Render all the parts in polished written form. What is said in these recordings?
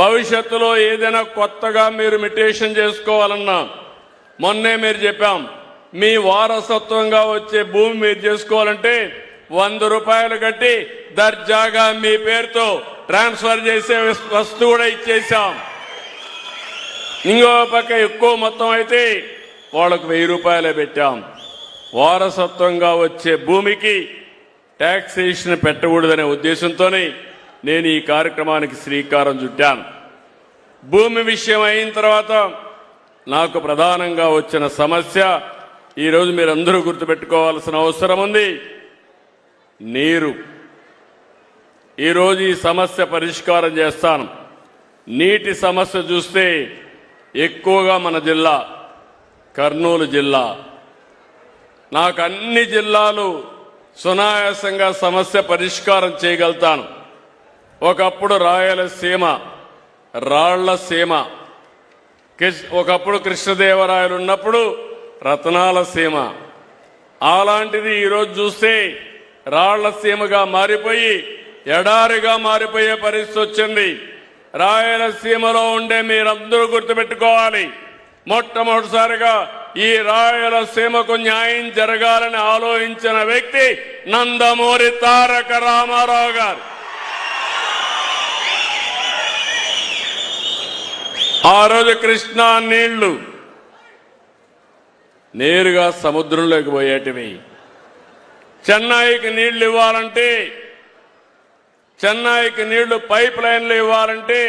భవిష్యత్తులో ఏదైనా కొత్తగా మీరు మిటేషన్ చేసుకోవాలన్నా మొన్నే మీరు చెప్పాం, మీ వారసత్వంగా వచ్చే భూమి మీరు చేసుకోవాలంటే 100 రూపాయలు కట్టి దర్జాగా మీ పేరుతో ట్రాన్స్ఫర్ చేసే వస్తువు కూడా ఇచ్చేసాం. ఇంకో పక్క ఎక్కువ మొత్తం అయితే వాళ్ళకు 1000 రూపాయలే పెట్టాం. వారసత్వంగా వచ్చే భూమికి ట్యాక్సేషన్ పెట్టకూడదనే ఉద్దేశంతోనే నేను ఈ కార్యక్రమానికి శ్రీకారం చుట్టాను. భూమి విషయం అయిన తర్వాత నాకు ప్రధానంగా వచ్చిన సమస్య ఈరోజు మీరందరూ గుర్తుపెట్టుకోవాల్సిన అవసరం ఉంది, నీరు. ఈరోజు ఈ సమస్య పరిష్కారం చేస్తాను. నీటి సమస్య చూస్తే ఎక్కువగా మన జిల్లా కర్నూలు జిల్లా, నాకు అన్ని జిల్లాలు సునాయాసంగా సమస్య పరిష్కారం చేయగలుగుతాను. ఒకప్పుడు రాయలసీమ రాళ్ల సీమ, ఒకప్పుడు కృష్ణదేవరాయలు ఉన్నప్పుడు రత్నాల సీమ, అలాంటిది ఈరోజు చూస్తే రాళ్ల సీమగా మారిపోయి ఎడారిగా మారిపోయే పరిస్థితి వచ్చింది. రాయలసీమలో ఉండే మీరందరూ గుర్తుపెట్టుకోవాలి, మొట్టమొదటిసారిగా ఈ రాయలసీమకు న్యాయం జరగాలని ఆలోచించిన వ్యక్తి నందమూరి తారక రామారావు గారు. ఆ రోజు కృష్ణా నీళ్లు నేరుగా సముద్రంలోకి పోయేటివి. చెన్నైకి నీళ్లు ఇవ్వాలంటే, చెన్నైకి నీళ్లు పైప్ లైన్లు ఇవ్వాలంటే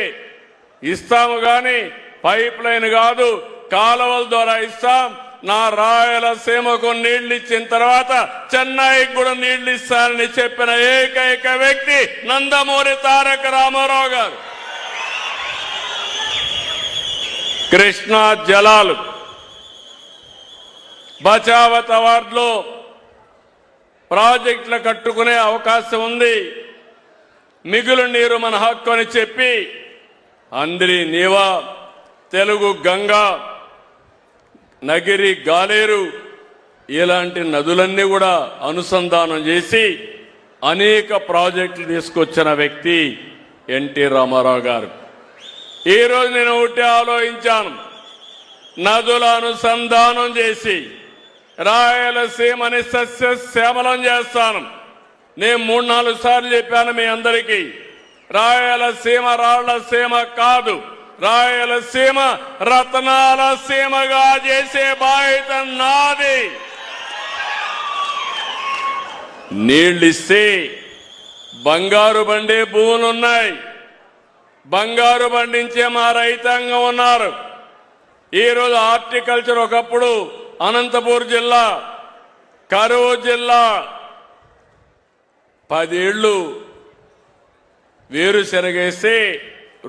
ఇస్తాము, కానీ పైప్ లైన్ కాదు, కాలువల ద్వారా ఇస్తాం. నా రాయలసీమకు నీళ్లు ఇచ్చిన తర్వాత చెన్నైకి కూడా నీళ్లు ఇస్తానని చెప్పిన ఏకైక వ్యక్తి నందమూరి తారక రామారావు గారు. కృష్ణా జలాలు బచావత్ అవార్డులో ప్రాజెక్టులు కట్టుకునే అవకాశం ఉంది. మిగులు నీరు మన హక్కు అని చెప్పి అంద్రి నీవా, తెలుగు గంగా, నగిరి గాలేరు ఇలాంటి నదులన్నీ కూడా అనుసంధానం చేసి అనేక ప్రాజెక్టులు తీసుకొచ్చిన వ్యక్తి ఎన్టీ రామారావు గారు. ఈరోజు నేను ఒకటి ఆలోచించాను, నదుల అనుసంధానం చేసి రాయలసీమని సస్యశ్యామలం చేస్తాను. నేను 3-4 సార్లు చెప్పాను మీ అందరికీ, రాయలసీమ రాళ్లసీమ కాదు, రాయలసీమ రత్నాల సీమగా చేసే బాధ్యత నాది. నీళ్ళిస్తే బంగారు బండే భూములున్నాయి, బంగారు పండించే మా రైతాంగం ఉన్నారు. ఈరోజు హార్టికల్చర్ ఒకప్పుడు అనంతపూర్ జిల్లా, కరువు జిల్లా, 10 ఏళ్లు వేరుశెనగేస్తే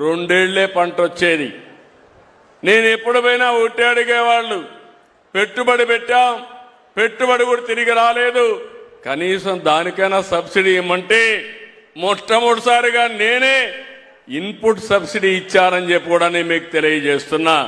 2 ఏళ్లే పంట వచ్చేది. నేను ఎప్పుడు పోయినా ఒకటి అడిగేవాళ్ళు, పెట్టుబడి పెట్టాం, పెట్టుబడి కూడా తిరిగి రాలేదు, కనీసం దానికైనా సబ్సిడీ ఇవ్వమంటే మొట్టమొదటిసారిగా నేనే ఇన్పుట్ సబ్సిడీ ఇచ్చారని చెప్పి కూడా నేను మీకు తెలియజేస్తున్నా.